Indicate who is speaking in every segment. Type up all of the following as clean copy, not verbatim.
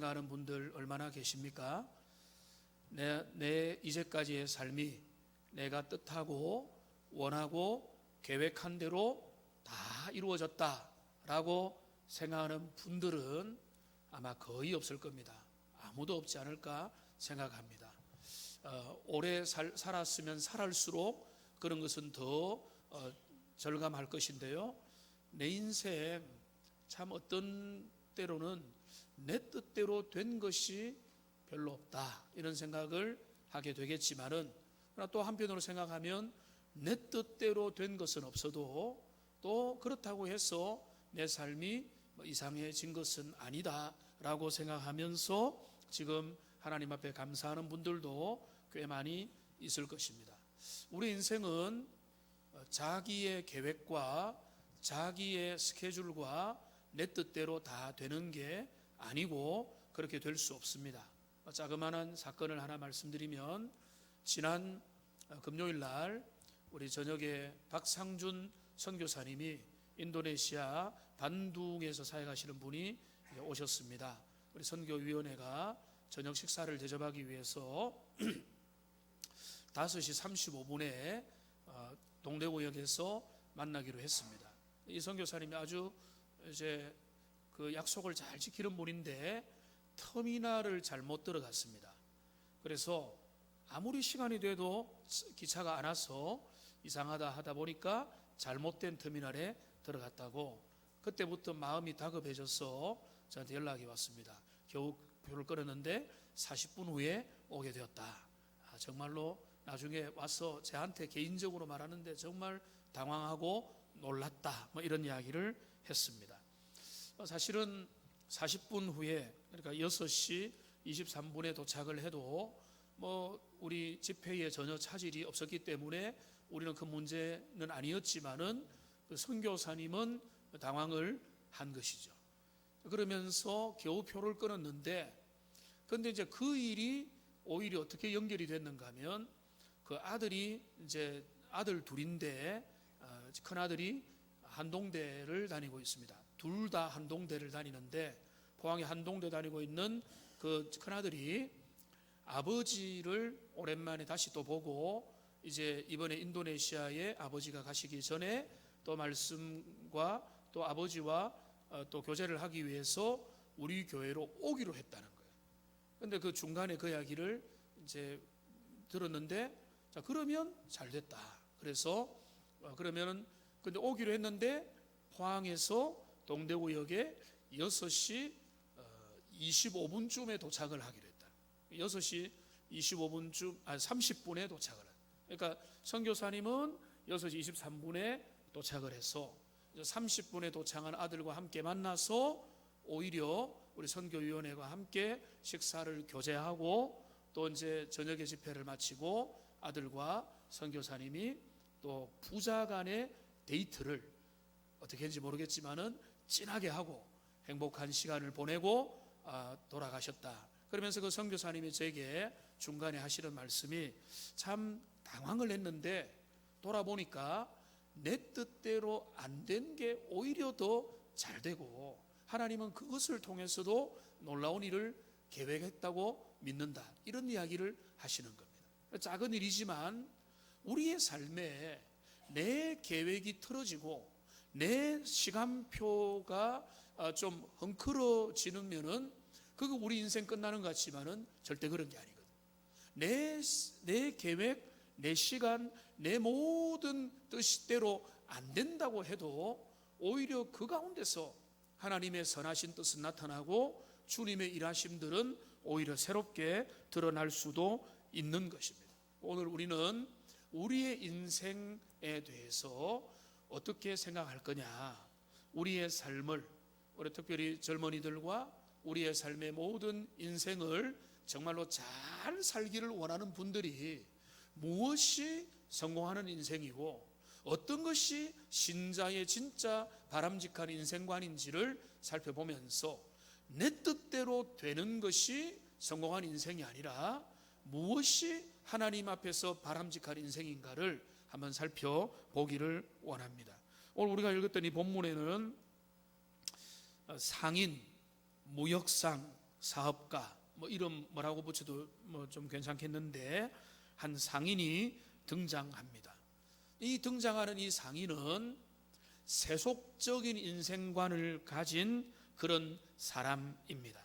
Speaker 1: 생각하는 분들 얼마나 계십니까? 내 이제까지의 삶이 내가 뜻하고 원하고 계획한 대로 다 이루어졌다라고 생각하는 분들은 아마 거의 없을 겁니다. 아무도 없지 않을까 생각합니다. 오래 살았으면 살았을수록 그런 것은 더 절감할 것인데요. 내 인생 참 어떤 때로는 내 뜻대로 된 것이 별로 없다 이런 생각을 하게 되겠지만은, 그러나 또 한편으로 생각하면 내 뜻대로 된 것은 없어도 또 그렇다고 해서 내 삶이 이상해진 것은 아니다라고 생각하면서 지금 하나님 앞에 감사하는 분들도 꽤 많이 있을 것입니다. 우리 인생은 자기의 계획과 자기의 스케줄과 내 뜻대로 다 되는 게 아니고 그렇게 될 수 없습니다. 자그마한 사건을 하나 말씀드리면, 지난 금요일 날 우리 저녁에 박상준 선교사님이 인도네시아 반둥에서 사역하시는 분이 오셨습니다. 우리 선교위원회가 저녁 식사를 대접하기 위해서 5시 35분에 동대구역에서 만나기로 했습니다. 이 선교사님이 아주 이제 그 약속을 잘 지키는 분인데 터미널을 잘못 들어갔습니다. 그래서 아무리 시간이 돼도 기차가 안 와서 이상하다 하다 보니까 잘못된 터미널에 들어갔다고, 그때부터 마음이 다급해져서 저한테 연락이 왔습니다. 겨우 표를 끊었는데 40분 후에 오게 되었다. 정말로 나중에 와서 저한테 개인적으로 말하는데 정말 당황하고 놀랐다, 이런 이야기를 했습니다. 사실은 40분 후에, 그러니까 6시 23분에 도착을 해도 우리 집회에 전혀 차질이 없었기 때문에 우리는 그 문제는 아니었지만은 그 선교사님은 당황을 한 것이죠. 그러면서 겨우 표를 끊었는데, 그런데 이제 그 일이 오히려 어떻게 연결이 됐는가 하면, 그 아들이 이제 아들 둘인데 큰 아들이 한동대를 다니고 있습니다. 둘 다 한동대를 다니는데, 포항에 한동대 다니고 있는 그 큰 아들이 아버지를 오랜만에 다시 또 보고, 이제 이번에 인도네시아에 아버지가 가시기 전에 또 말씀과 또 아버지와 또 교제를 하기 위해서 우리 교회로 오기로 했다는 거예요. 그런데 그 중간에 그 이야기를 이제 들었는데, 자 그러면 잘 됐다. 그래서 그러면은 근데 오기로 했는데 포항에서 동대구역에 6시 25분쯤에 도착을 하기로 했다. 6시 25분쯤 30분에 도착을 했다. 그러니까 선교사님은 6시 23분에 도착을 해서 30분에 도착한 아들과 함께 만나서 오히려 우리 선교위원회와 함께 식사를 교제하고 또 이제 저녁에 집회를 마치고 아들과 선교사님이 또 부자 간의 데이트를 어떻게 했는지 모르겠지만은 진하게 하고 행복한 시간을 보내고 돌아가셨다. 그러면서 그 선교사님이 저에게 중간에 하시는 말씀이, 참 당황을 했는데 돌아보니까 내 뜻대로 안 된 게 오히려 더 잘 되고 하나님은 그것을 통해서도 놀라운 일을 계획했다고 믿는다, 이런 이야기를 하시는 겁니다. 작은 일이지만 우리의 삶에 내 계획이 틀어지고 내 시간표가 좀 헝클어지면은 그거 우리 인생 끝나는 것 같지만은 절대 그런 게 아니거든. 내 계획, 내 시간, 내 모든 뜻대로 안 된다고 해도 오히려 그 가운데서 하나님의 선하신 뜻은 나타나고 주님의 일하심들은 오히려 새롭게 드러날 수도 있는 것입니다. 오늘 우리는 우리의 인생에 대해서 어떻게 생각할 거냐, 우리의 삶을, 우리 특별히 젊은이들과 우리의 삶의 모든 인생을 정말로 잘 살기를 원하는 분들이 무엇이 성공하는 인생이고 어떤 것이 신자의 진짜 바람직한 인생관인지를 살펴보면서 내 뜻대로 되는 것이 성공한 인생이 아니라 무엇이 하나님 앞에서 바람직한 인생인가를 한번 살펴보기를 원합니다. 오늘 우리가 읽었던 이 본문에는 상인, 무역상, 사업가, 뭐 이름 뭐라고 붙여도 뭐 좀 괜찮겠는데 한 상인이 등장합니다. 이 등장하는 이 상인은 세속적인 인생관을 가진 그런 사람입니다.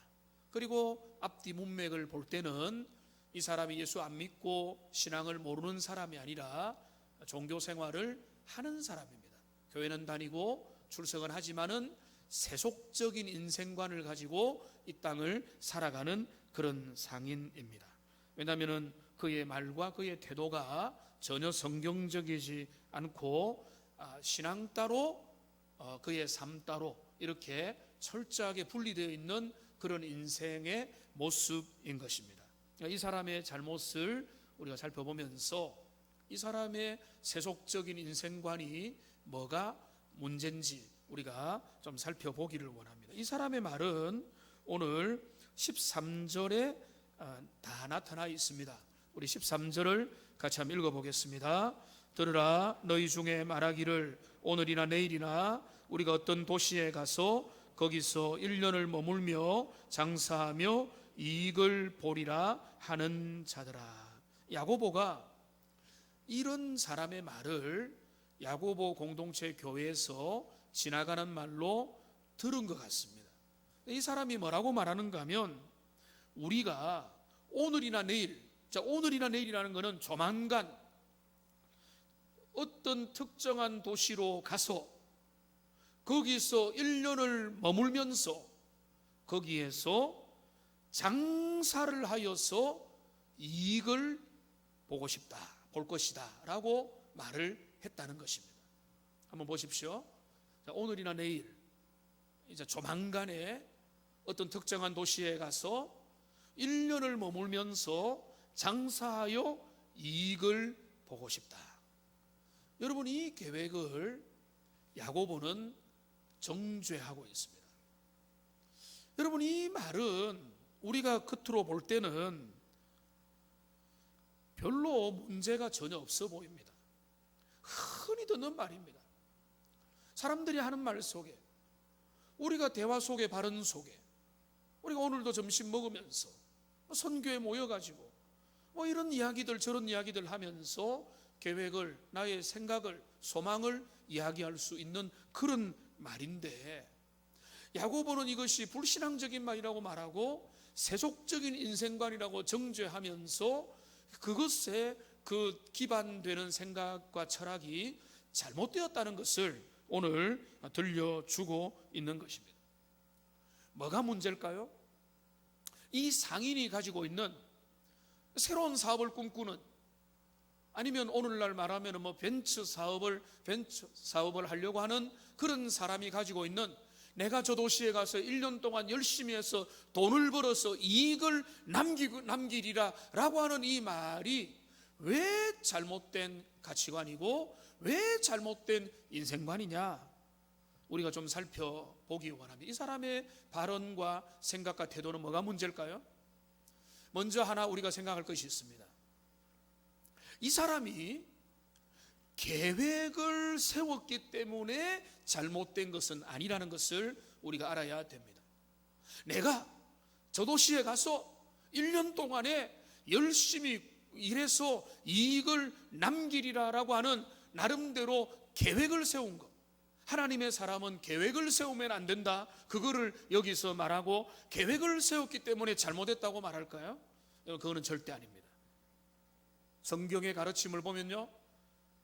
Speaker 1: 그리고 앞뒤 문맥을 볼 때는 이 사람이 예수 안 믿고 신앙을 모르는 사람이 아니라 종교 생활을 하는 사람입니다. 교회는 다니고 출석은 하지만은 세속적인 인생관을 가지고 이 땅을 살아가는 그런 상인입니다. 왜냐하면 그의 말과 그의 태도가 전혀 성경적이지 않고 신앙 따로 그의 삶 따로 이렇게 철저하게 분리되어 있는 그런 인생의 모습인 것입니다. 이 사람의 잘못을 우리가 살펴보면서 이 사람의 세속적인 인생관이 뭐가 문제인지 우리가 좀 살펴보기를 원합니다. 이 사람의 말은 오늘 13절에 다 나타나 있습니다. 우리 13절을 같이 한번 읽어보겠습니다. 들으라, 너희 중에 말하기를 오늘이나 내일이나 우리가 어떤 도시에 가서 거기서 1년을 머물며 장사하며 이익을 보리라 하는 자들아. 야고보가 이런 사람의 말을 야고보 공동체 교회에서 지나가는 말로 들은 것 같습니다. 이 사람이 뭐라고 말하는가 하면 우리가 오늘이나 내일, 자, 오늘이나 내일이라는 것은 조만간 어떤 특정한 도시로 가서 거기서 1년을 머물면서 거기에서 장사를 하여서 이익을 보고 싶다, 볼 것이다 라고 말을 했다는 것입니다. 한번 보십시오. 자, 오늘이나 내일, 이제 조만간에 어떤 특정한 도시에 가서 1년을 머물면서 장사하여 이익을 보고 싶다. 여러분, 이 계획을 야고보는 정죄하고 있습니다. 여러분, 이 말은 우리가 겉으로 볼 때는 별로 문제가 전혀 없어 보입니다. 흔히 듣는 말입니다. 사람들이 하는 말 속에, 우리가 대화 속에, 발언 속에, 우리가 오늘도 점심 먹으면서 선교에 모여가지고 뭐 이런 이야기들 저런 이야기들 하면서 계획을, 나의 생각을, 소망을 이야기할 수 있는 그런 말인데, 야고보는 이것이 불신앙적인 말이라고 말하고 세속적인 인생관이라고 정죄하면서 그것에 그 기반되는 생각과 철학이 잘못되었다는 것을 오늘 들려주고 있는 것입니다. 뭐가 문제일까요? 이 상인이 가지고 있는 새로운 사업을 꿈꾸는, 아니면 오늘날 말하면 뭐 벤처 사업을 하려고 하는 그런 사람이 가지고 있는, 내가 저 도시에 가서 1년 동안 열심히 해서 돈을 벌어서 이익을 남기리라 라고 하는 이 말이 왜 잘못된 가치관이고 왜 잘못된 인생관이냐, 우리가 좀 살펴보기 원합니다. 이 사람의 발언과 생각과 태도는 뭐가 문제일까요? 먼저 하나 우리가 생각할 것이 있습니다. 이 사람이 계획을 세웠기 때문에 잘못된 것은 아니라는 것을 우리가 알아야 됩니다. 내가 저 도시에 가서 1년 동안에 열심히 일해서 이익을 남기리라라고 하는 나름대로 계획을 세운 것, 하나님의 사람은 계획을 세우면 안 된다, 그거를 여기서 말하고 계획을 세웠기 때문에 잘못했다고 말할까요? 그거는 절대 아닙니다. 성경의 가르침을 보면요,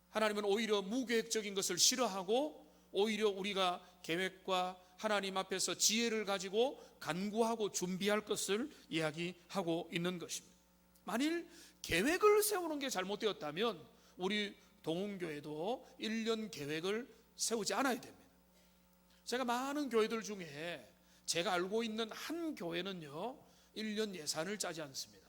Speaker 1: 하나님은 오히려 무계획적인 것을 싫어하고 오히려 우리가 계획과 하나님 앞에서 지혜를 가지고 간구하고 준비할 것을 이야기하고 있는 것입니다. 만일 계획을 세우는 게 잘못되었다면 우리 동훈교회도 1년 계획을 세우지 않아야 됩니다. 제가 많은 교회들 중에 제가 알고 있는 한 교회는요 1년 예산을 짜지 않습니다.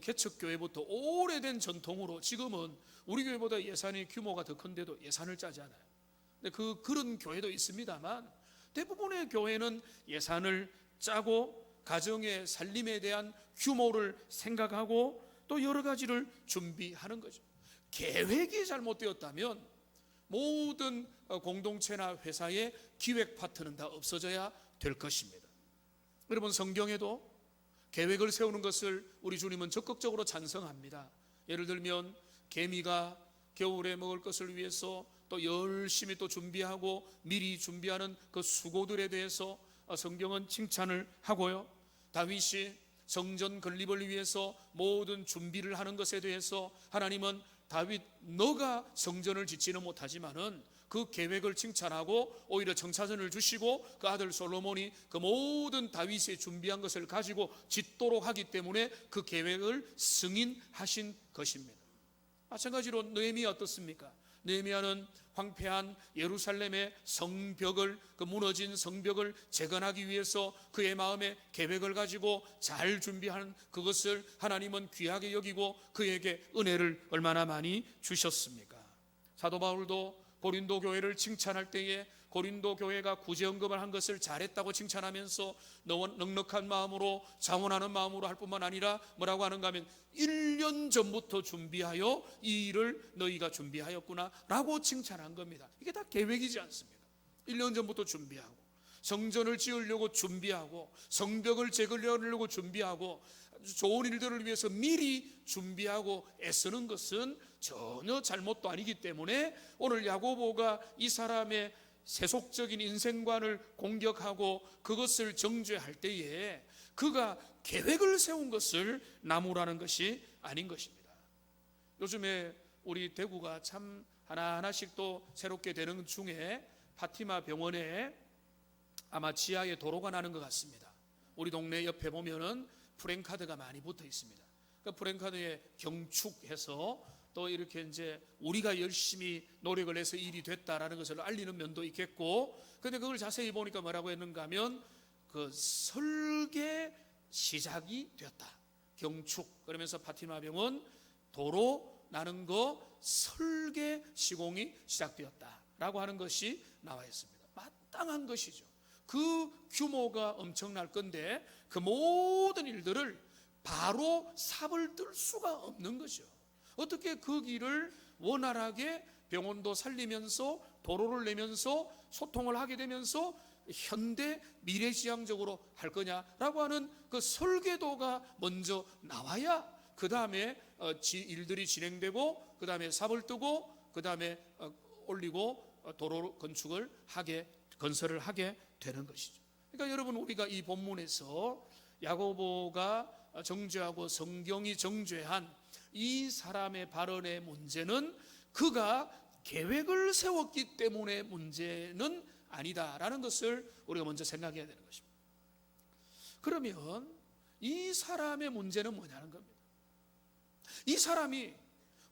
Speaker 1: 개척교회부터 오래된 전통으로 지금은 우리 교회보다 예산의 규모가 더 큰데도 예산을 짜지 않아요. 근데 그런 교회도 있습니다만 대부분의 교회는 예산을 짜고 가정의 살림에 대한 규모를 생각하고 또 여러 가지를 준비하는 거죠. 계획이 잘못되었다면 모든 공동체나 회사의 기획 파트는 다 없어져야 될 것입니다. 여러분, 성경에도 계획을 세우는 것을 우리 주님은 적극적으로 찬성합니다. 예를 들면 개미가 겨울에 먹을 것을 위해서 또 열심히 또 준비하고 미리 준비하는 그 수고들에 대해서 성경은 칭찬을 하고요, 다윗이 성전 건립을 위해서 모든 준비를 하는 것에 대해서 하나님은 다윗 너가 성전을 짓지는 못하지만은 그 계획을 칭찬하고 오히려 청사전을 주시고 그 아들 솔로몬이 그 모든 다윗이 준비한 것을 가지고 짓도록 하기 때문에 그 계획을 승인하신 것입니다. 마찬가지로 느헤미야 어떻습니까? 느헤미야는 황폐한 예루살렘의 성벽을, 그 무너진 성벽을 재건하기 위해서 그의 마음에 계획을 가지고 잘 준비한 그것을 하나님은 귀하게 여기고 그에게 은혜를 얼마나 많이 주셨습니까? 사도 바울도 고린도 교회를 칭찬할 때에 고린도 교회가 구제언급을 한 것을 잘했다고 칭찬하면서 넉넉한 마음으로 자원하는 마음으로 할 뿐만 아니라 뭐라고 하는가 하면 1년 전부터 준비하여 이 일을 너희가 준비하였구나 라고 칭찬한 겁니다. 이게 다 계획이지 않습니까? 1년 전부터 준비하고 성전을 지으려고 준비하고 성벽을 재건하려고 준비하고 좋은 일들을 위해서 미리 준비하고 애쓰는 것은 전혀 잘못도 아니기 때문에 오늘 야고보가 이 사람의 세속적인 인생관을 공격하고 그것을 정죄할 때에 그가 계획을 세운 것을 나무라는 것이 아닌 것입니다. 요즘에 우리 대구가 참 하나하나씩 또 새롭게 되는 중에 파티마 병원에 아마 지하에 도로가 나는 것 같습니다. 우리 동네 옆에 보면은 프랜카드가 많이 붙어 있습니다. 그 프랜카드에 경축해서 또 이렇게 이제 우리가 열심히 노력을 해서 일이 됐다라는 것을 알리는 면도 있겠고, 근데 그걸 자세히 보니까 뭐라고 했는가 하면 그 설계 시작이 되었다. 경축 그러면서 파티마 병원 도로 나는 거 설계 시공이 시작되었다라고 하는 것이 나와 있습니다. 마땅한 것이죠. 그 규모가 엄청날 건데 그 모든 일들을 바로 삽을 뜰 수가 없는 거죠. 어떻게 그 길을 원활하게 병원도 살리면서 도로를 내면서 소통을 하게 되면서 현대 미래지향적으로 할 거냐라고 하는 그 설계도가 먼저 나와야 그 다음에 일들이 진행되고 그 다음에 삽을 뜨고 그 다음에 올리고 도로 건설을 하게 되는 것이죠. 그러니까 여러분, 우리가 이 본문에서 야고보가 정죄하고 성경이 정죄한 이 사람의 발언의 문제는 그가 계획을 세웠기 때문에 문제는 아니다라는 것을 우리가 먼저 생각해야 되는 것입니다. 그러면 이 사람의 문제는 뭐냐는 겁니다. 이 사람이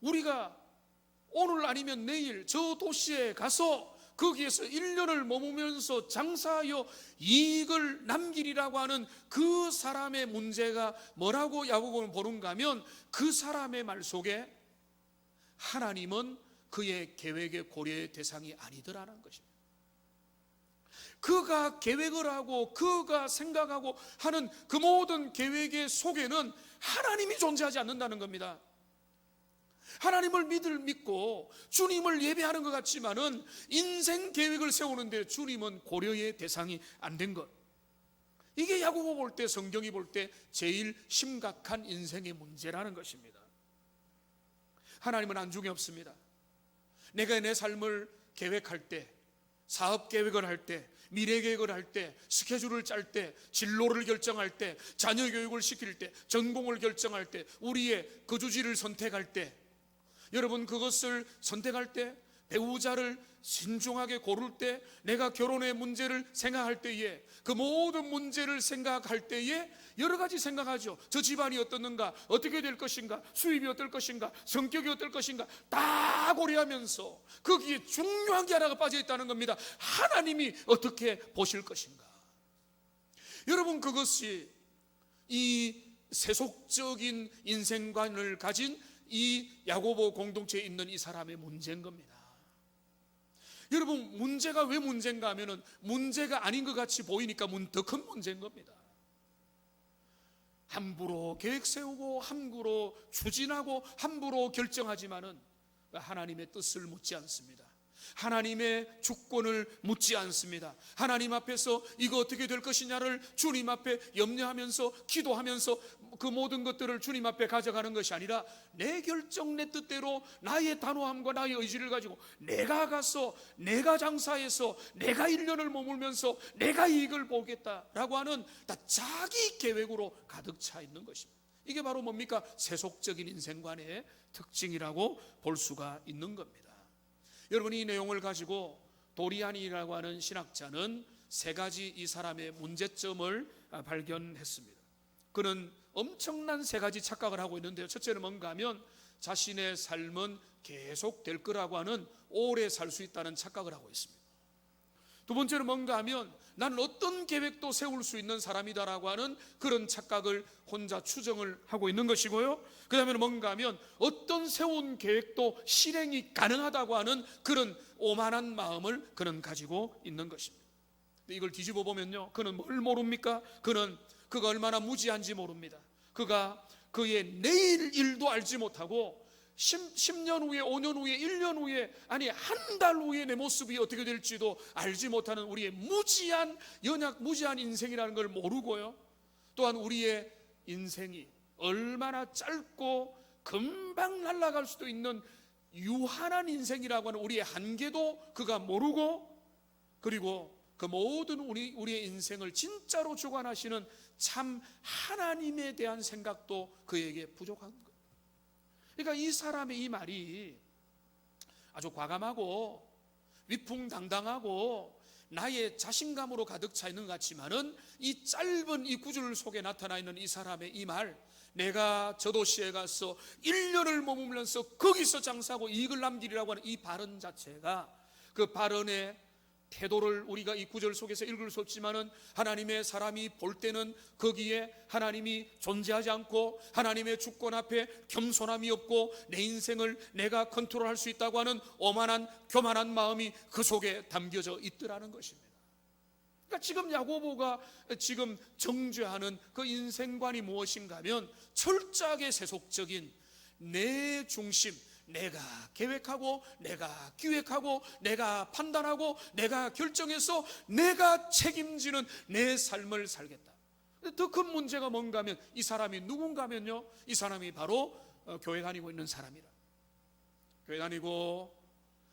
Speaker 1: 우리가 오늘 아니면 내일 저 도시에 가서 거기에서 1년을 머무면서 장사하여 이익을 남기리라고 하는 그 사람의 문제가 뭐라고 야고보는 보는가 하면 그 사람의 말 속에 하나님은 그의 계획의 고려의 대상이 아니더라는 것입니다. 그가 계획을 하고 그가 생각하고 하는 그 모든 계획의 속에는 하나님이 존재하지 않는다는 겁니다. 하나님을 믿고 주님을 예배하는 것 같지만은 인생 계획을 세우는데 주님은 고려의 대상이 안 된 것, 이게 야고보 볼 때, 성경이 볼 때 제일 심각한 인생의 문제라는 것입니다. 하나님은 안중에 없습니다. 내가 내 삶을 계획할 때, 사업 계획을 할 때, 미래 계획을 할 때, 스케줄을 짤 때, 진로를 결정할 때, 자녀 교육을 시킬 때, 전공을 결정할 때, 우리의 거주지를 선택할 때, 여러분 그것을 선택할 때, 배우자를 신중하게 고를 때, 내가 결혼의 문제를 생각할 때에, 그 모든 문제를 생각할 때에 여러 가지 생각하죠. 저 집안이 어떻는가, 어떻게 될 것인가, 수입이 어떨 것인가, 성격이 어떨 것인가 다 고려하면서 거기에 중요한 게 하나가 빠져 있다는 겁니다. 하나님이 어떻게 보실 것인가. 여러분, 그것이 이 세속적인 인생관을 가진 이 야고보 공동체에 있는 이 사람의 문제인 겁니다. 여러분, 문제가 왜 문제인가 하면은 문제가 아닌 것 같이 보이니까 더 큰 문제인 겁니다. 함부로 계획 세우고 함부로 추진하고 함부로 결정하지만은 하나님의 뜻을 묻지 않습니다. 하나님의 주권을 묻지 않습니다. 하나님 앞에서 이거 어떻게 될 것이냐를 주님 앞에 염려하면서 기도하면서 그 모든 것들을 주님 앞에 가져가는 것이 아니라 내 결정 내 뜻대로 나의 단호함과 나의 의지를 가지고 내가 가서 내가 장사해서 내가 1년을 머물면서 내가 이익을 보겠다라고 하는 다 자기 계획으로 가득 차 있는 것입니다. 이게 바로 뭡니까? 세속적인 인생관의 특징이라고 볼 수가 있는 겁니다. 여러분이 이 내용을 가지고 도리안이라고 하는 신학자는 세 가지 이 사람의 문제점을 발견했습니다. 그는 엄청난 세 가지 착각을 하고 있는데요. 첫째는 뭔가 하면 자신의 삶은 계속 될 거라고 하는 오래 살 수 있다는 착각을 하고 있습니다. 두 번째는 뭔가 하면 나는 어떤 계획도 세울 수 있는 사람이다라고 하는 그런 착각을 혼자 추정을 하고 있는 것이고요. 그 다음에 뭔가 하면 어떤 세운 계획도 실행이 가능하다고 하는 그런 오만한 마음을 그는 가지고 있는 것입니다. 이걸 뒤집어 보면요, 그는 뭘 모릅니까? 그는 그가 얼마나 무지한지 모릅니다. 그가 그의 내일 일도 알지 못하고 10년 후에, 5년 후에, 1년 후에, 아니 한 달 후에 내 모습이 어떻게 될지도 알지 못하는 우리의 무지한 연약, 무지한 인생이라는 걸 모르고요, 또한 우리의 인생이 얼마나 짧고 금방 날아갈 수도 있는 유한한 인생이라고 하는 우리의 한계도 그가 모르고, 그리고 그 모든 우리의 인생을 진짜로 주관하시는 참 하나님에 대한 생각도 그에게 부족한 거예요. 그러니까 이 사람의 이 말이 아주 과감하고 위풍당당하고 나의 자신감으로 가득 차 있는 것 같지만은 이 짧은 이 구절 속에 나타나 있는 이 사람의 이 말, 내가 저 도시에 가서 1년을 머물면서 거기서 장사하고 이익을 남기리라고 하는 이 발언 자체가, 그 발언의 태도를 우리가 이 구절 속에서 읽을 수 없지만은 하나님의 사람이 볼 때는 거기에 하나님이 존재하지 않고 하나님의 주권 앞에 겸손함이 없고 내 인생을 내가 컨트롤할 수 있다고 하는 오만한 교만한 마음이 그 속에 담겨져 있더라는 것입니다. 그러니까 지금 야고보가 지금 정죄하는 그 인생관이 무엇인가 하면 철저하게 세속적인 내 중심, 내가 계획하고 내가 기획하고 내가 판단하고 내가 결정해서 내가 책임지는 내 삶을 살겠다. 더 큰 문제가 뭔가 하면 이 사람이 누군가 하면요, 이 사람이 바로 교회 다니고 있는 사람이라. 교회 다니고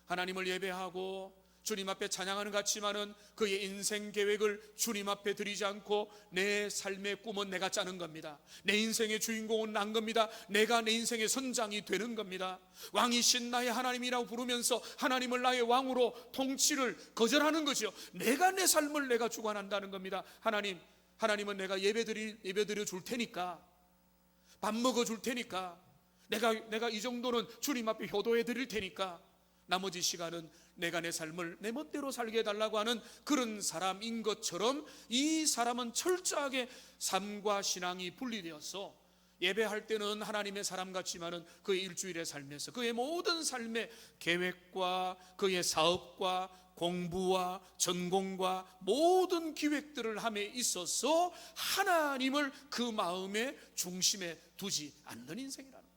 Speaker 1: 하나님을 예배하고 주님 앞에 찬양하는 것 같지만은 그의 인생 계획을 주님 앞에 드리지 않고 내 삶의 꿈은 내가 짜는 겁니다. 내 인생의 주인공은 난 겁니다. 내가 내 인생의 선장이 되는 겁니다. 왕이신 나의 하나님이라고 부르면서 하나님을 나의 왕으로 통치를 거절하는 거죠. 내가 내 삶을 내가 주관한다는 겁니다. 하나님은 내가 예배드려 줄 테니까, 밥 먹어 줄 테니까, 내가 이 정도는 주님 앞에 효도해 드릴 테니까 나머지 시간은 내가 내 삶을 내 멋대로 살게 해달라고 하는 그런 사람인 것처럼 이 사람은 철저하게 삶과 신앙이 분리되어서 예배할 때는 하나님의 사람 같지만은 그의 일주일의 삶에서 그의 모든 삶의 계획과 그의 사업과 공부와 전공과 모든 기획들을 함에 있어서 하나님을 그 마음의 중심에 두지 않는 인생이라는 거예요.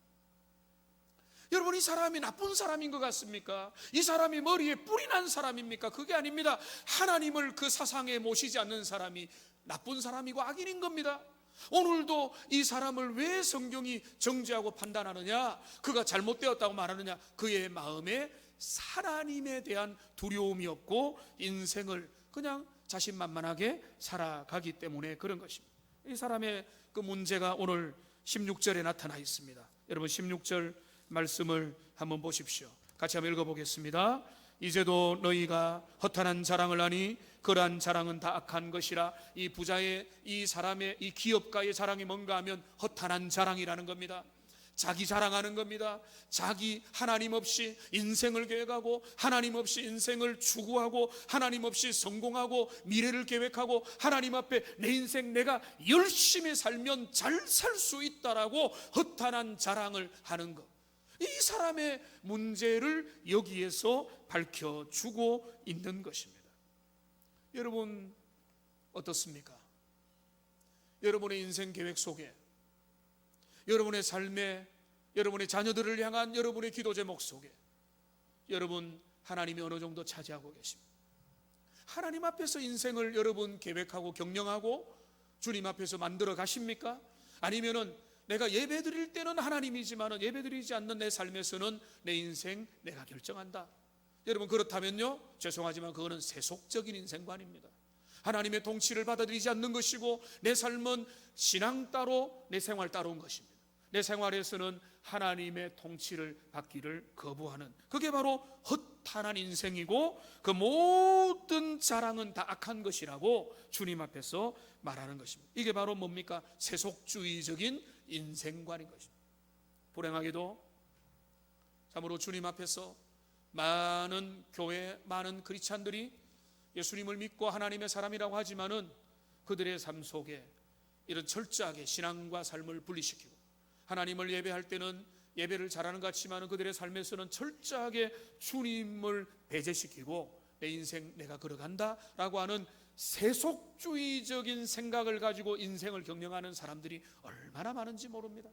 Speaker 1: 여러분, 이 사람이 나쁜 사람인 것 같습니까? 이 사람이 머리에 뿔이 난 사람입니까? 그게 아닙니다. 하나님을 그 사상에 모시지 않는 사람이 나쁜 사람이고 악인인 겁니다. 오늘도 이 사람을 왜 성경이 정죄하고 판단하느냐, 그가 잘못되었다고 말하느냐, 그의 마음에 하나님에 대한 두려움이 없고 인생을 그냥 자신만만하게 살아가기 때문에 그런 것입니다. 이 사람의 그 문제가 오늘 16절에 나타나 있습니다. 여러분, 16절 말씀을 한번 보십시오. 같이 한번 읽어보겠습니다. 이제도 너희가 허탄한 자랑을 하니 그러한 자랑은 다 악한 것이라. 이 부자의, 이 사람의, 이 기업가의 자랑이 뭔가 하면 허탄한 자랑이라는 겁니다. 자기 자랑하는 겁니다. 자기 하나님 없이 인생을 계획하고 하나님 없이 인생을 추구하고 하나님 없이 성공하고 미래를 계획하고 하나님 앞에 내 인생 내가 열심히 살면 잘 살 수 있다라고 허탄한 자랑을 하는 것, 이 사람의 문제를 여기에서 밝혀주고 있는 것입니다. 여러분 어떻습니까? 여러분의 인생 계획 속에, 여러분의 삶에, 여러분의 자녀들을 향한 여러분의 기도 제목 속에 여러분 하나님이 어느 정도 차지하고 계십니다. 하나님 앞에서 인생을 여러분 계획하고 경영하고 주님 앞에서 만들어 가십니까? 아니면은 내가 예배 드릴 때는 하나님이지만 예배 드리지 않는 내 삶에서는 내 인생 내가 결정한다. 여러분 그렇다면요, 죄송하지만 그거는 세속적인 인생관입니다. 하나님의 통치를 받아들이지 않는 것이고 내 삶은 신앙 따로 내 생활 따로인 것입니다. 내 생활에서는 하나님의 통치를 받기를 거부하는, 그게 바로 허탄한 인생이고 그 모든 자랑은 다 악한 것이라고 주님 앞에서 말하는 것입니다. 이게 바로 뭡니까? 세속주의적인 인생관인 것입니다. 불행하게도 참으로 주님 앞에서 많은 교회, 많은 크리스찬들이 예수님을 믿고 하나님의 사람이라고 하지만은 그들의 삶 속에 이런 철저하게 신앙과 삶을 분리시키고, 하나님을 예배할 때는 예배를 잘하는 것 같지만 그들의 삶에서는 철저하게 주님을 배제시키고 내 인생 내가 걸어간다 라고 하는 세속주의적인 생각을 가지고 인생을 경영하는 사람들이 얼마나 많은지 모릅니다.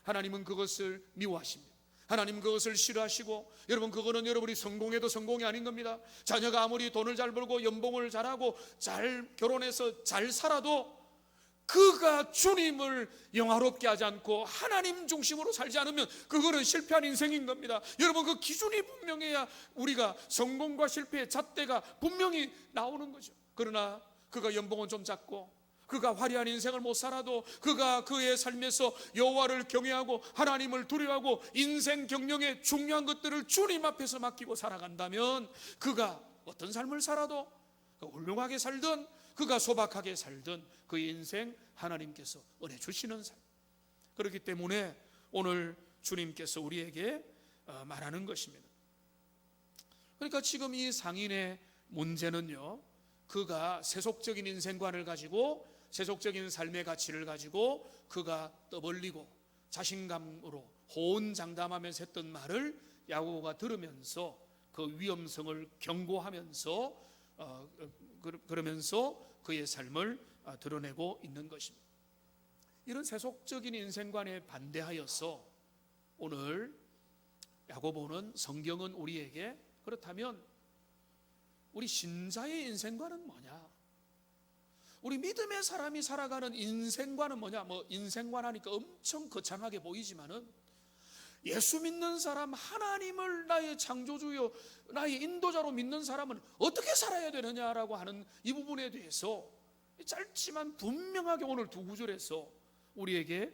Speaker 1: 하나님은 그것을 미워하십니다. 하나님 그것을 싫어하시고, 여러분 그거는 여러분이 성공해도 성공이 아닌 겁니다. 자녀가 아무리 돈을 잘 벌고 연봉을 잘하고 잘 결혼해서 잘 살아도 그가 주님을 영화롭게 하지 않고 하나님 중심으로 살지 않으면 그거는 실패한 인생인 겁니다. 여러분 그 기준이 분명해야 우리가 성공과 실패의 잣대가 분명히 나오는 거죠. 그러나 그가 연봉은 좀 작고 그가 화려한 인생을 못 살아도 그가 그의 삶에서 여호와를 경외하고 하나님을 두려워하고 인생 경영의 중요한 것들을 주님 앞에서 맡기고 살아간다면 그가 어떤 삶을 살아도 훌륭하게 살든 그가 소박하게 살든 그 인생 하나님께서 은혜 주시는 삶. 그렇기 때문에 오늘 주님께서 우리에게 말하는 것입니다. 그러니까 지금 이 상인의 문제는요, 그가 세속적인 인생관을 가지고 세속적인 삶의 가치를 가지고 그가 떠벌리고 자신감으로 호언장담하면서 했던 말을 야고보가 들으면서 그 위험성을 경고하면서 그러면서 그의 삶을 드러내고 있는 것입니다. 이런 세속적인 인생관에 반대하여서 오늘 야고보는, 성경은 우리에게 그렇다면 우리 신자의 인생관은 뭐냐? 우리 믿음의 사람이 살아가는 인생관은 뭐냐? 뭐 인생관 하니까 엄청 거창하게 보이지만은 예수 믿는 사람, 하나님을 나의 창조주요 나의 인도자로 믿는 사람은 어떻게 살아야 되느냐라고 하는 이 부분에 대해서 짧지만 분명하게 오늘 두 구절에서 우리에게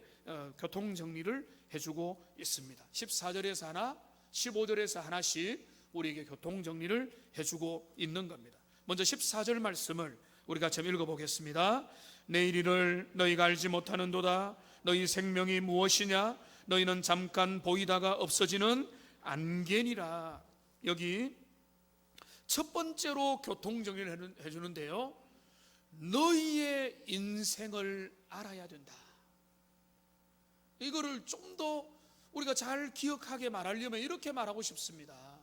Speaker 1: 교통정리를 해주고 있습니다. 14절에서 하나, 15절에서 하나씩 우리에게 교통정리를 해주고 있는 겁니다. 먼저 14절 말씀을 우리 같이 읽어보겠습니다. 내일 일을 너희가 알지 못하는도다. 너희 생명이 무엇이냐? 너희는 잠깐 보이다가 없어지는 안개니라. 여기 첫 번째로 교통정리를 해주는데요, 너희의 인생을 알아야 된다. 이거를 좀 더 우리가 잘 기억하게 말하려면 이렇게 말하고 싶습니다.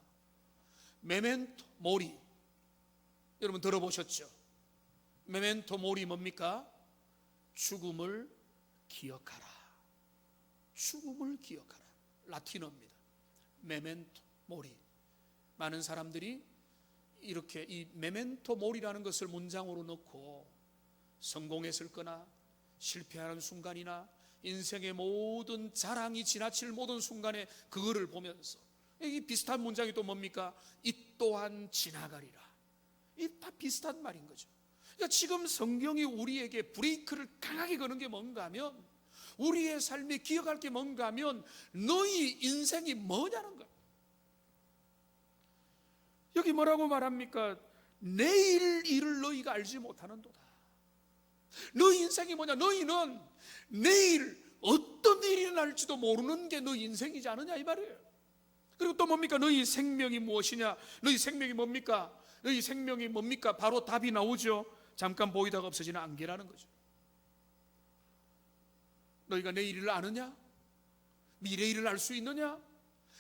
Speaker 1: 메멘토 모리, 여러분 들어보셨죠? 메멘토 모리 뭡니까? 죽음을 기억하라. 죽음을 기억하라. 라틴어입니다. 메멘토 모리. 많은 사람들이 이렇게 이 메멘토 모리라는 것을 문장으로 넣고 성공했을 거나 실패하는 순간이나 인생의 모든 자랑이 지나칠 모든 순간에 그거를 보면서, 이 비슷한 문장이 또 뭡니까? 이 또한 지나가리라. 이 다 비슷한 말인 거죠. 그러니까 지금 성경이 우리에게 브레이크를 강하게 거는 게 뭔가 하면, 우리의 삶에 기억할 게 뭔가 하면 너희 인생이 뭐냐는 거예요. 여기 뭐라고 말합니까? 내일 일을 너희가 알지 못하는도다. 너희 인생이 뭐냐? 너희는 내일 어떤 일이 날지도 모르는 게 너희 인생이지 않느냐 이 말이에요. 그리고 또 뭡니까? 너희 생명이 무엇이냐? 너희 생명이 뭡니까? 너희 생명이 뭡니까? 바로 답이 나오죠. 잠깐 보이다가 없어지는 안개라는 거죠. 너희가 내일 일을 아느냐? 미래 일을 알 수 있느냐?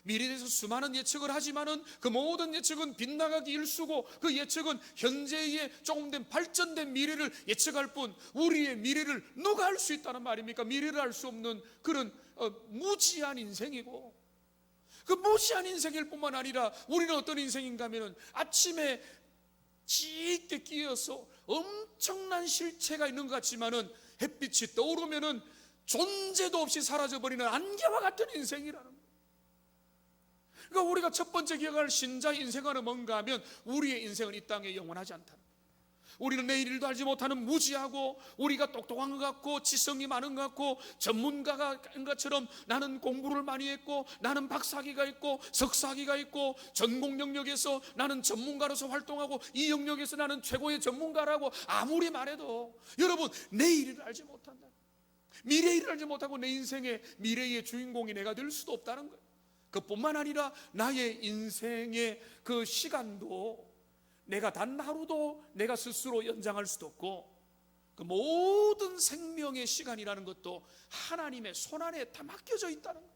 Speaker 1: 미래에 대해서 수많은 예측을 하지만은 그 모든 예측은 빗나가기 일쑤고, 그 예측은 현재의 조금 된 발전된 미래를 예측할 뿐 우리의 미래를 누가 알 수 있다는 말입니까? 미래를 알 수 없는 그런 무지한 인생이고, 그 무시한 인생일 뿐만 아니라 우리는 어떤 인생인가 하면 아침에 짙게 끼어서 엄청난 실체가 있는 것 같지만은 햇빛이 떠오르면은 존재도 없이 사라져버리는 안개와 같은 인생이라는 거예요. 그러니까 우리가 첫 번째 기억할 신자의 인생은 뭔가 하면 우리의 인생은 이 땅에 영원하지 않다는 거예요. 우리는 내일 일도 알지 못하는 무지하고 우리가 똑똑한 것 같고 지성이 많은 것 같고 전문가가 한 것처럼 나는 공부를 많이 했고 나는 박사학위가 있고 석사학위가 있고 전공 영역에서 나는 전문가로서 활동하고 이 영역에서 나는 최고의 전문가라고 아무리 말해도 여러분 내일을 알지 못한다. 미래를 알지 못하고 내 인생의 미래의 주인공이 내가 될 수도 없다는 거예요. 그뿐만 아니라 나의 인생의 그 시간도 내가 단 하루도 내가 스스로 연장할 수도 없고 그 모든 생명의 시간이라는 것도 하나님의 손안에 다 맡겨져 있다는 거예요.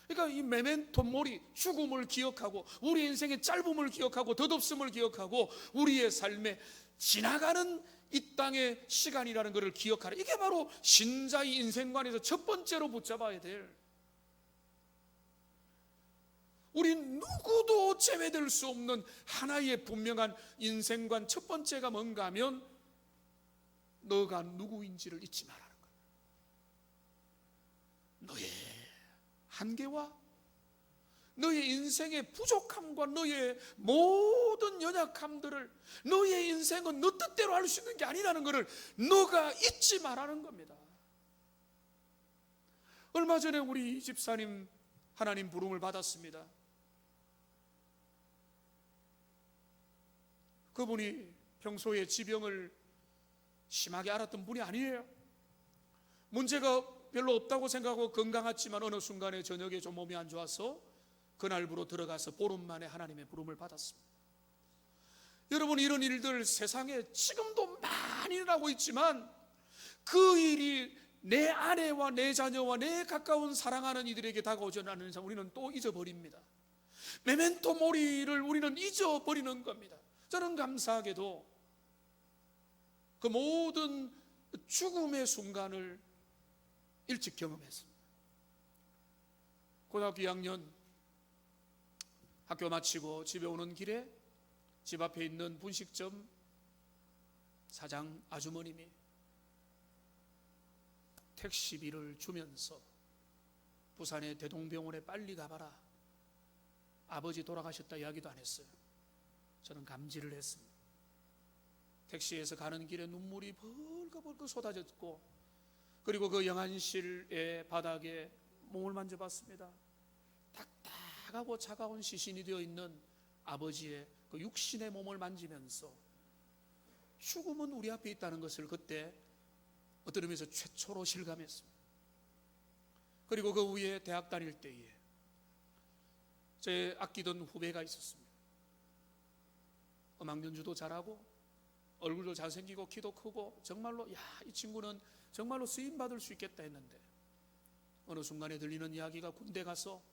Speaker 1: 그러니까 이 메멘토 모리, 죽음을 기억하고 우리 인생의 짧음을 기억하고 덧없음을 기억하고 우리의 삶에 지나가는 이 땅의 시간이라는 것을 기억하라. 이게 바로 신자의 인생관에서 첫 번째로 붙잡아야 될, 우리 누구도 제외될 수 없는 하나의 분명한 인생관 첫 번째가 뭔가 하면 너가 누구인지를 잊지 말라는 거예요. 너의 한계와 너의 인생의 부족함과 너의 모든 연약함들을, 너의 인생은 너 뜻대로 할 수 있는 게 아니라는 것을 너가 잊지 말라는 겁니다. 얼마 전에 우리 집사님 하나님 부름을 받았습니다. 그분이 평소에 지병을 심하게 앓았던 분이 아니에요. 문제가 별로 없다고 생각하고 건강했지만 어느 순간에 저녁에 좀 몸이 안 좋아서 그날부로 들어가서 보름 만에 하나님의 부름을 받았습니다. 여러분, 이런 일들 세상에 지금도 많이 일어나고 있지만 그 일이 내 아내와 내 자녀와 내 가까운 사랑하는 이들에게 다가오지 않는 이상 우리는 또 잊어버립니다. 메멘토 모리를 우리는 잊어버리는 겁니다. 저는 감사하게도 그 모든 죽음의 순간을 일찍 경험했습니다. 고등학교 2학년 학교 마치고 집에 오는 길에 집 앞에 있는 분식점 사장 아주머님이 택시비를 주면서 부산의 대동병원에 빨리 가봐라, 아버지 돌아가셨다 이야기도 안 했어요. 저는 감지를 했습니다. 택시에서 가는 길에 눈물이 벌컥벌컥 쏟아졌고, 그리고 그 영안실의 바닥에 몸을 만져봤습니다. 딱딱하고 차가운 시신이 되어 있는 아버지의 그 육신의 몸을 만지면서 죽음은 우리 앞에 있다는 것을 그때 어떤 의미에서 최초로 실감했습니다. 그리고 그 후에 대학 다닐 때에 제 아끼던 후배가 있었습니다. 음악 연주도 잘하고 얼굴도 잘생기고 키도 크고 정말로 이 친구는 정말로 쓰임받을 수 있겠다 했는데 어느 순간에 들리는 이야기가 군대 가서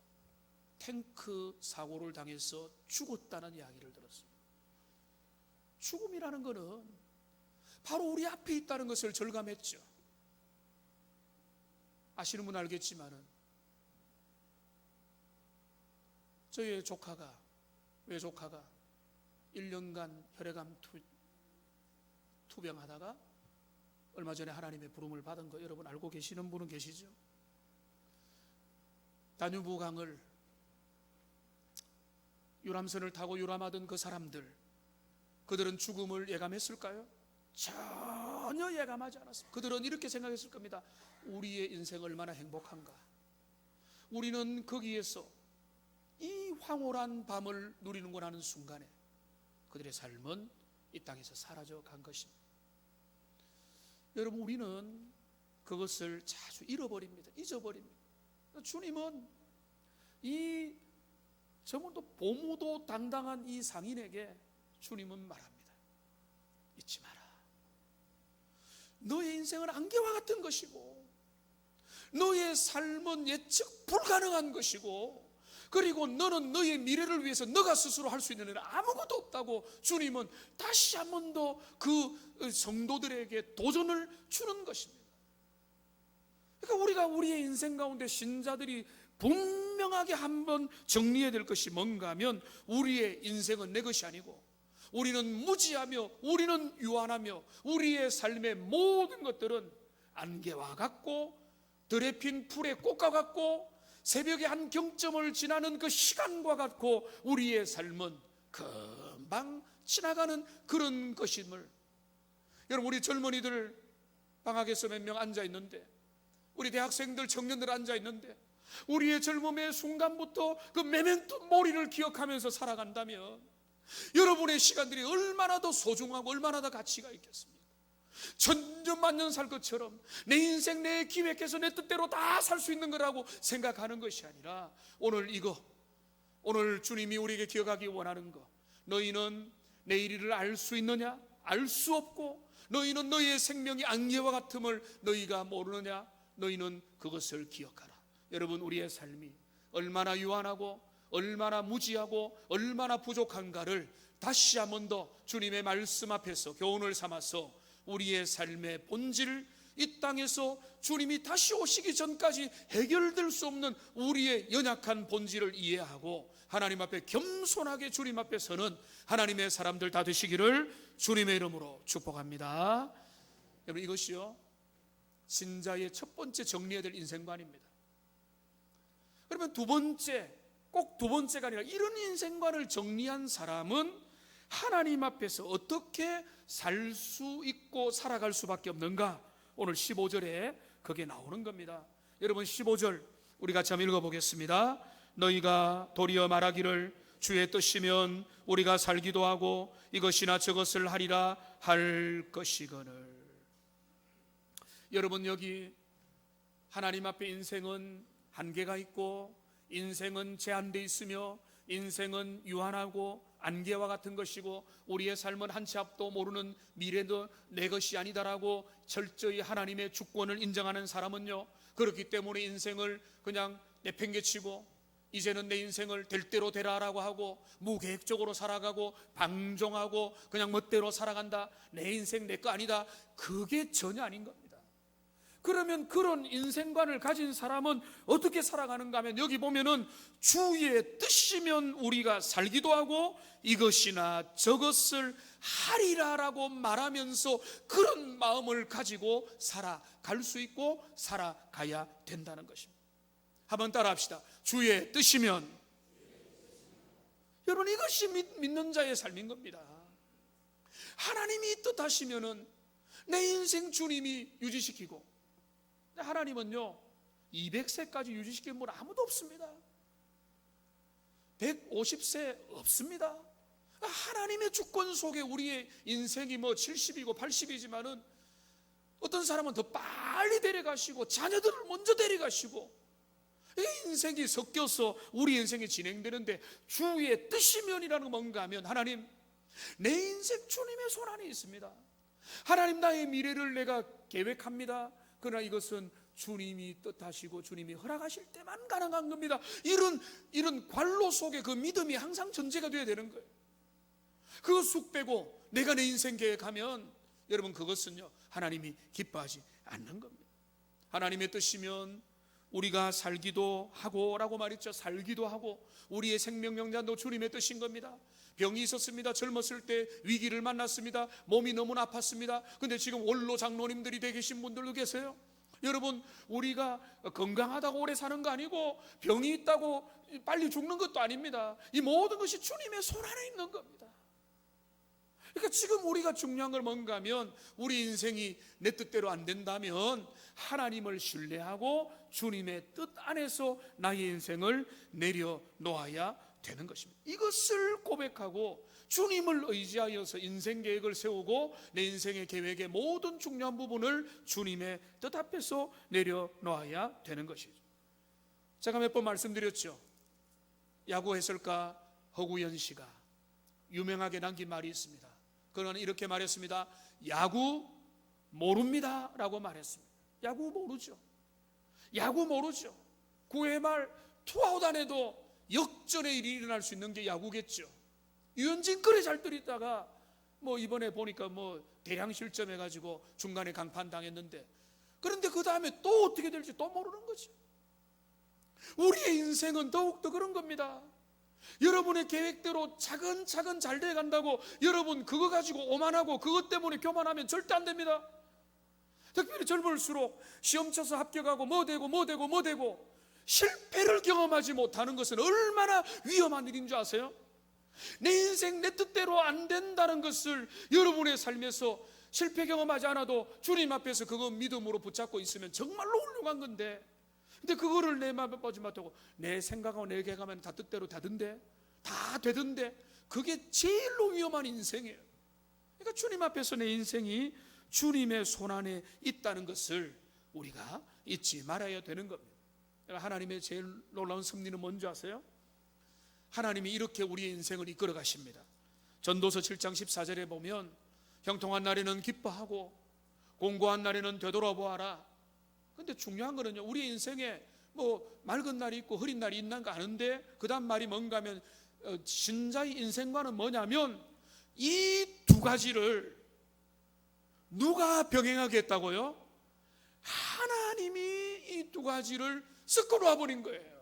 Speaker 1: 탱크 사고를 당해서 죽었다는 이야기를 들었습니다. 죽음이라는 것은 바로 우리 앞에 있다는 것을 절감했죠. 아시는 분 알겠지만은 저희 외조카가 1년간 혈액암 투병하다가 얼마 전에 하나님의 부름을 받은 거 여러분 알고 계시는 분은 계시죠? 다뉴브강을 유람선을 타고 유람하던 그 사람들, 그들은 죽음을 예감했을까요? 전혀 예감하지 않았습니다. 그들은 이렇게 생각했을 겁니다. 우리의 인생 얼마나 행복한가. 우리는 거기에서 이 황홀한 밤을 누리는구나 하는 순간에 그들의 삶은 이 땅에서 사라져 간 것입니다. 여러분, 우리는 그것을 자주 잃어버립니다. 잊어버립니다. 주님은 이 정말로 보무도 당당한 이 상인에게 주님은 말합니다. 잊지 마라. 너의 인생은 안개와 같은 것이고 너의 삶은 예측 불가능한 것이고 그리고 너는 너의 미래를 위해서 너가 스스로 할 수 있는 일은 아무것도 없다고 주님은 다시 한 번 더 그 성도들에게 도전을 주는 것입니다. 그러니까 우리가 우리의 인생 가운데 신자들이 분명하게 한번 정리해야 될 것이 뭔가 하면, 우리의 인생은 내 것이 아니고 우리는 무지하며 우리는 유한하며 우리의 삶의 모든 것들은 안개와 같고 들에 핀 풀의 꽃과 같고 새벽의 한 경점을 지나는 그 시간과 같고, 우리의 삶은 금방 지나가는 그런 것임을. 여러분, 우리 젊은이들 방학에서 몇 명 앉아 있는데, 우리 대학생들, 청년들 앉아 있는데, 우리의 젊음의 순간부터 그 메멘토 모리를 기억하면서 살아간다면 여러분의 시간들이 얼마나 더 소중하고 얼마나 더 가치가 있겠습니까? 천년만년 살 것처럼 내 인생 내 기획해서 내 뜻대로 다 살 수 있는 거라고 생각하는 것이 아니라, 오늘 주님이 우리에게 기억하기 원하는 거, 너희는 내일을 알 수 있느냐? 알 수 없고, 너희는 너희의 생명이 안개와 같음을 너희가 모르느냐? 너희는 그것을 기억하라. 여러분, 우리의 삶이 얼마나 유한하고 얼마나 무지하고 얼마나 부족한가를 다시 한 번 더 주님의 말씀 앞에서 교훈을 삼아서 우리의 삶의 본질, 이 땅에서 주님이 다시 오시기 전까지 해결될 수 없는 우리의 연약한 본질을 이해하고 하나님 앞에 겸손하게 주님 앞에 서는 하나님의 사람들 다 되시기를 주님의 이름으로 축복합니다. 여러분, 이것이요, 신자의 첫 번째 정리해야 될 인생관입니다. 그러면 꼭 두 번째가 아니라 이런 인생관을 정리한 사람은 하나님 앞에서 어떻게 살 수 있고 살아갈 수밖에 없는가? 오늘 15절에 그게 나오는 겁니다. 여러분, 15절 우리 같이 한번 읽어보겠습니다. 너희가 도리어 말하기를 주의 뜻이면 우리가 살기도 하고 이것이나 저것을 하리라 할 것이거늘. 여러분, 여기 하나님 앞에 인생은 한계가 있고 인생은 제한되어 있으며 인생은 유한하고 안개와 같은 것이고 우리의 삶은 한 치 앞도 모르는 미래도 내 것이 아니다라고 철저히 하나님의 주권을 인정하는 사람은요, 그렇기 때문에 인생을 그냥 내팽개치고 이제는 내 인생을 될 대로 되라라고 하고 무계획적으로 살아가고 방종하고 그냥 멋대로 살아간다. 내 인생 내 거 아니다. 그게 전혀 아닌 겁니다. 그러면 그런 인생관을 가진 사람은 어떻게 살아가는가 하면, 여기 보면은 주의 뜻이면 우리가 살기도 하고 이것이나 저것을 하리라라고 말하면서 그런 마음을 가지고 살아갈 수 있고 살아가야 된다는 것입니다. 한번 따라합시다. 주의 뜻이면. 여러분, 이것이 믿는 자의 삶인 겁니다. 하나님이 뜻하시면은 내 인생 주님이 유지시키고, 하나님은요 200세까지 유지시키는 분 아무도 없습니다. 150세 없습니다. 하나님의 주권 속에 우리의 인생이 70이고 80이지만은 어떤 사람은 더 빨리 데려가시고 자녀들을 먼저 데려가시고, 이 인생이 섞여서 우리 인생이 진행되는데, 주의 뜻이면이라는 건 뭔가 하면, 하나님, 내 인생 주님의 손 안에 있습니다. 하나님, 나의 미래를 내가 계획합니다. 그러나 이것은 주님이 뜻하시고 주님이 허락하실 때만 가능한 겁니다. 이런 관로 속에 그 믿음이 항상 전제가 되어야 되는 거예요. 그거 쑥 빼고 내가 내 인생 계획하면, 여러분, 그것은요 하나님이 기뻐하지 않는 겁니다. 하나님의 뜻이면 우리가 살기도 하고 라고 말했죠. 살기도 하고 우리의 생명 영장도 주님의 뜻인 겁니다. 병이 있었습니다. 젊었을 때 위기를 만났습니다. 몸이 너무나 아팠습니다. 근데 지금 원로 장로님들이 되어 계신 분들도 계세요. 여러분, 우리가 건강하다고 오래 사는 거 아니고 병이 있다고 빨리 죽는 것도 아닙니다. 이 모든 것이 주님의 손 안에 있는 겁니다. 그러니까 지금 우리가 중요한 걸 뭔가 하면, 우리 인생이 내 뜻대로 안 된다면 하나님을 신뢰하고 주님의 뜻 안에서 나의 인생을 내려놓아야 되는 것입니다. 이것을 고백하고 주님을 의지하여서 인생 계획을 세우고 내 인생의 계획의 모든 중요한 부분을 주님의 뜻 앞에서 내려놓아야 되는 것이죠. 제가 몇 번 말씀드렸죠. 야구 해설가 허구연 씨가 유명하게 남긴 말이 있습니다. 그는 이렇게 말했습니다. 야구 모릅니다 라고 말했습니다. 야구 모르죠. 야구 모르죠. 9회 말 투아웃 안 해도 역전의 일이 일어날 수 있는 게 야구겠죠. 유현진 그래 잘 때리다가 이번에 보니까 대량 실점해가지고 중간에 강판 당했는데, 그런데 그 다음에 또 어떻게 될지 또 모르는 거죠. 우리의 인생은 더욱더 그런 겁니다. 여러분의 계획대로 차근차근 잘 돼간다고 여러분 그거 가지고 오만하고 그것 때문에 교만하면 절대 안 됩니다. 특별히 젊을수록 시험 쳐서 합격하고 뭐 되고 실패를 경험하지 못하는 것은 얼마나 위험한 일인 줄 아세요? 내 인생 내 뜻대로 안 된다는 것을 여러분의 삶에서 실패 경험하지 않아도 주님 앞에서 그거 믿음으로 붙잡고 있으면 정말로 훌륭한 건데, 근데 그거를 내 마음에 빠지 못하고 내 생각하고 내 계획하면 다 뜻대로 다 되던데 그게 제일로 위험한 인생이에요. 그러니까 주님 앞에서 내 인생이 주님의 손안에 있다는 것을 우리가 잊지 말아야 되는 겁니다. 하나님의 제일 놀라운 섭리는 뭔지 아세요? 하나님이 이렇게 우리의 인생을 이끌어 가십니다. 전도서 7장 14절에 보면 형통한 날에는 기뻐하고 공고한 날에는 되돌아보아라. 근데 중요한 거는요, 우리 인생에 뭐 맑은 날이 있고 흐린 날이 있는 거 아는데 그 다음 말이 뭔가 하면 신자의 인생과는 뭐냐면 이 두 가지를 누가 병행하게 했다고요? 하나님이 이 두 가지를 섞어 놔버린 거예요.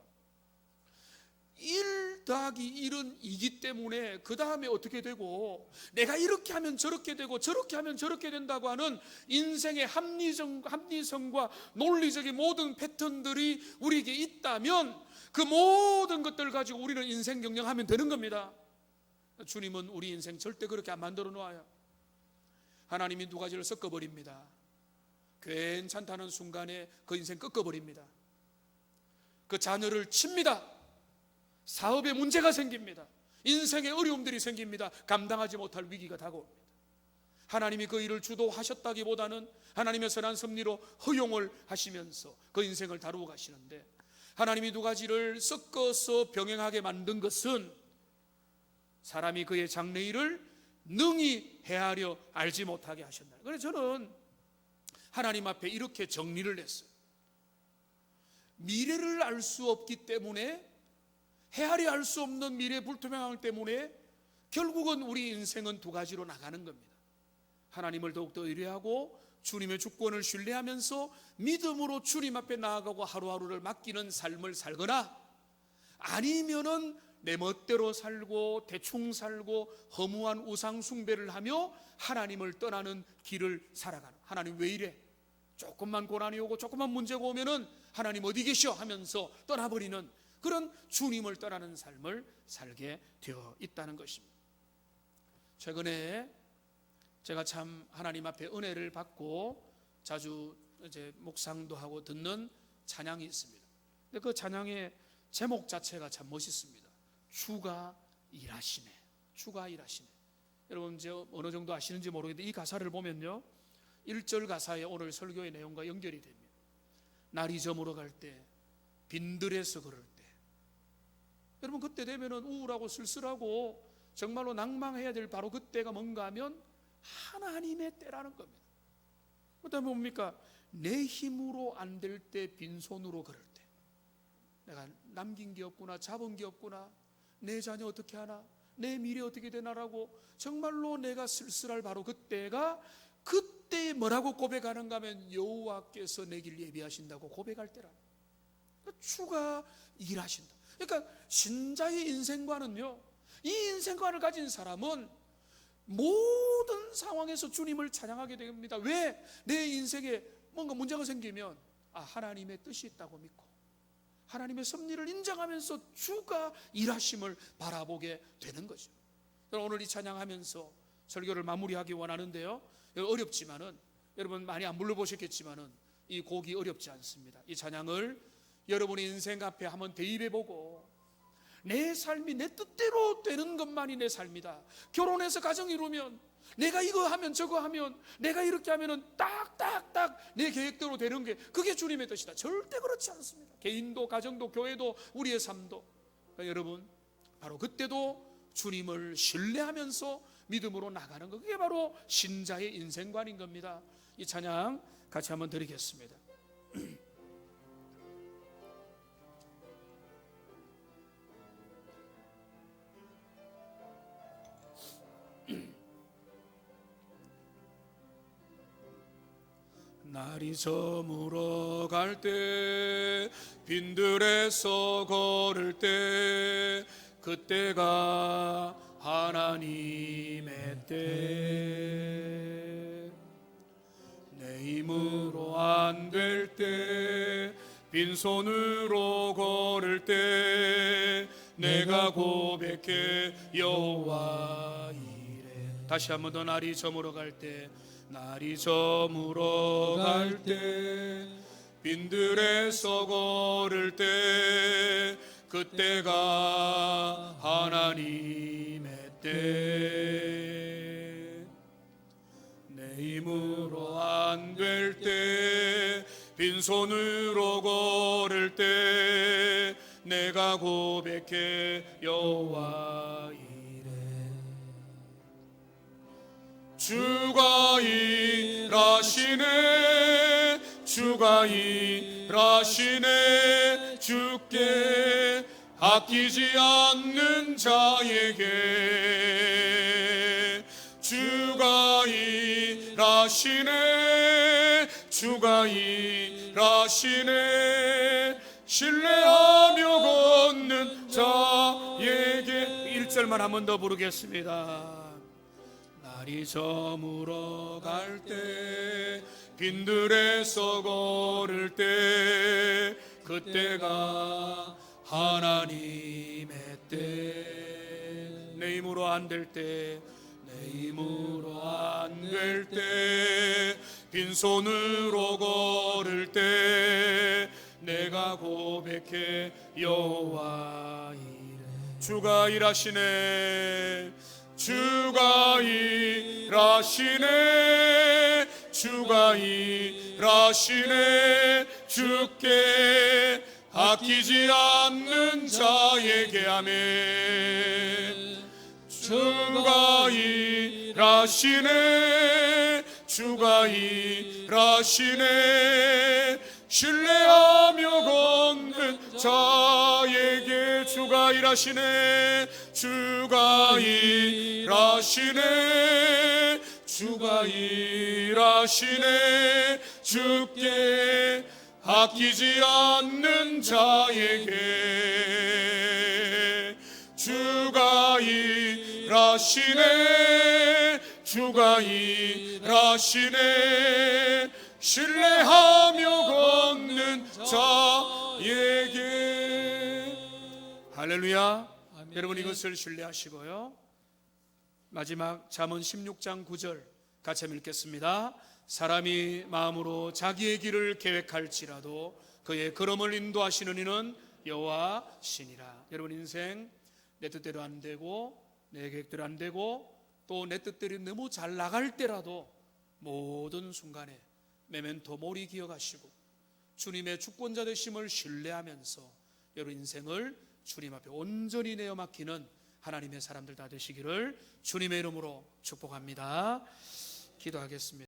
Speaker 1: 1 더하기 1은 2기 때문에 그 다음에 어떻게 되고 내가 이렇게 하면 저렇게 되고 저렇게 하면 저렇게 된다고 하는 인생의 합리성과 논리적인 모든 패턴들이 우리에게 있다면 그 모든 것들을 가지고 우리는 인생 경영하면 되는 겁니다. 주님은 우리 인생 절대 그렇게 안 만들어 놓아요. 하나님이 두 가지를 섞어버립니다. 괜찮다는 순간에 그 인생 꺾어버립니다. 그 자녀를 칩니다. 사업에 문제가 생깁니다. 인생에 어려움들이 생깁니다. 감당하지 못할 위기가 다가옵니다. 하나님이 그 일을 주도하셨다기보다는 하나님의 선한 섭리로 허용을 하시면서 그 인생을 다루어 가시는데, 하나님이 두 가지를 섞어서 병행하게 만든 것은 사람이 그의 장래일을 능히 헤아려 알지 못하게 하셨다. 그래서 저는 하나님 앞에 이렇게 정리를 했어요. 미래를 알 수 없기 때문에, 헤아려 알 수 없는 미래 불투명함 때문에 결국은 우리 인생은 두 가지로 나가는 겁니다. 하나님을 더욱더 의뢰하고 주님의 주권을 신뢰하면서 믿음으로 주님 앞에 나아가고 하루하루를 맡기는 삶을 살거나, 아니면은 내 멋대로 살고 대충 살고 허무한 우상 숭배를 하며 하나님을 떠나는 길을 살아가는, 하나님 왜 이래? 조금만 고난이 오고 조금만 문제가 오면은 하나님 어디 계셔? 하면서 떠나버리는 그런 주님을 떠나는 삶을 살게 되어 있다는 것입니다. 최근에 제가 참 하나님 앞에 은혜를 받고 자주 이제 묵상도 하고 듣는 찬양이 있습니다. 근데 그 찬양의 제목 자체가 참 멋있습니다. 주가 일하시네. 주가 일하시네. 여러분 이제 어느 정도 아시는지 모르겠는데 이 가사를 보면요, 1절 가사에 오늘 설교의 내용과 연결이 됩니다. 날이 저물어 갈 때, 빈들에서 걸을 때, 여러분 그때 되면은 우울하고 쓸쓸하고 정말로 낭망해야 될 바로 그때가 뭔가 하면 하나님의 때라는 겁니다. 그다음에 뭡니까? 내 힘으로 안 될 때, 빈손으로 걸을 때, 내가 남긴 게 없구나, 잡은 게 없구나, 내 자녀 어떻게 하나, 내 미래 어떻게 되나라고 정말로 내가 쓸쓸할 바로 그때가, 그때 뭐라고 고백하는가 하면 여호와께서 내 길 예비하신다고 고백할 때라. 그러니까 주가 일하신다. 그러니까 신자의 인생관은요, 이 인생관을 가진 사람은 모든 상황에서 주님을 찬양하게 됩니다. 왜? 내 인생에 뭔가 문제가 생기면 하나님의 뜻이 있다고 믿고 하나님의 섭리를 인정하면서 주가 일하심을 바라보게 되는 거죠. 오늘 이 찬양하면서 설교를 마무리하기 원하는데요, 어렵지만은 여러분 많이 안 불러보셨겠지만은 이 곡이 어렵지 않습니다. 이 찬양을 여러분의 인생 앞에 한번 대입해보고, 내 삶이 내 뜻대로 되는 것만이 내 삶이다. 결혼해서 가정 이루면 내가 이거 하면 저거 하면 내가 이렇게 하면은 딱딱딱 내 계획대로 되는 게 그게 주님의 뜻이다. 절대 그렇지 않습니다. 개인도 가정도 교회도 우리의 삶도. 그러니까 여러분 바로 그때도 주님을 신뢰하면서 믿음으로 나가는 것, 그게 바로 신자의 인생관인 겁니다. 이 찬양 같이 한번 드리겠습니다. 날이 저물어 갈 때, 빈들에서 걸을 때 그때가 하나님의 때. 내 힘으로 안 될 때 빈손으로 걸을 때 내가 고백해 여호와 이래. 다시 한 번 더. 날이 저물어 갈 때, 날이 저물어 갈 때 빈들에서 걸을 때 그때가 하나님의 때. 내 힘으로 안 될 때 빈손으로 걸을 때 내가 고백해 여호와 이래. 주가 일하시네, 주가 일하시네. 주께 아끼지 않는 자에게 주가 일하시네, 주가 일하시네. 신뢰하며 걷는 자에게. 1절만 한 번 더 부르겠습니다. 날이 저물어 갈 때 빈들에서 걸을 때 그때가 하나님의 때. 내 힘으로 안 될 때, 내 힘으로 안 될 때 빈손으로 걸을 때 내가 고백해 여호와 이래. 주가 일하시네, 주가 일하시네, 주가 일하시네. 주께 아끼지 않는 자에게. 아멘. 주가 일하시네, 주가 일하시네. 신뢰하며 걷는 자에게 주가 일하시네, 주가 일하시네, 주가 일하시네. 주께 아끼지 않는 자에게 주가 일하시네, 주가 일하시네. 신뢰하며 걷는 자에게. 할렐루야. 아멘. 여러분 이것을 신뢰하시고요. 마지막 잠언 16장 9절 같이 읽겠습니다. 사람이 마음으로 자기의 길을 계획할지라도 그의 걸음을 인도하시는 이는 여호와시니라. 여러분 인생 내 뜻대로 안 되고 내 계획대로 안 되고 또 내 뜻대로 너무 잘 나갈 때라도 모든 순간에 메멘토 모리 기억하시고 주님의 주권자 되심을 신뢰하면서 여러분 인생을 주님 앞에 온전히 내어 맡기는 하나님의 사람들 다 되시기를 주님의 이름으로 축복합니다. 기도하겠습니다.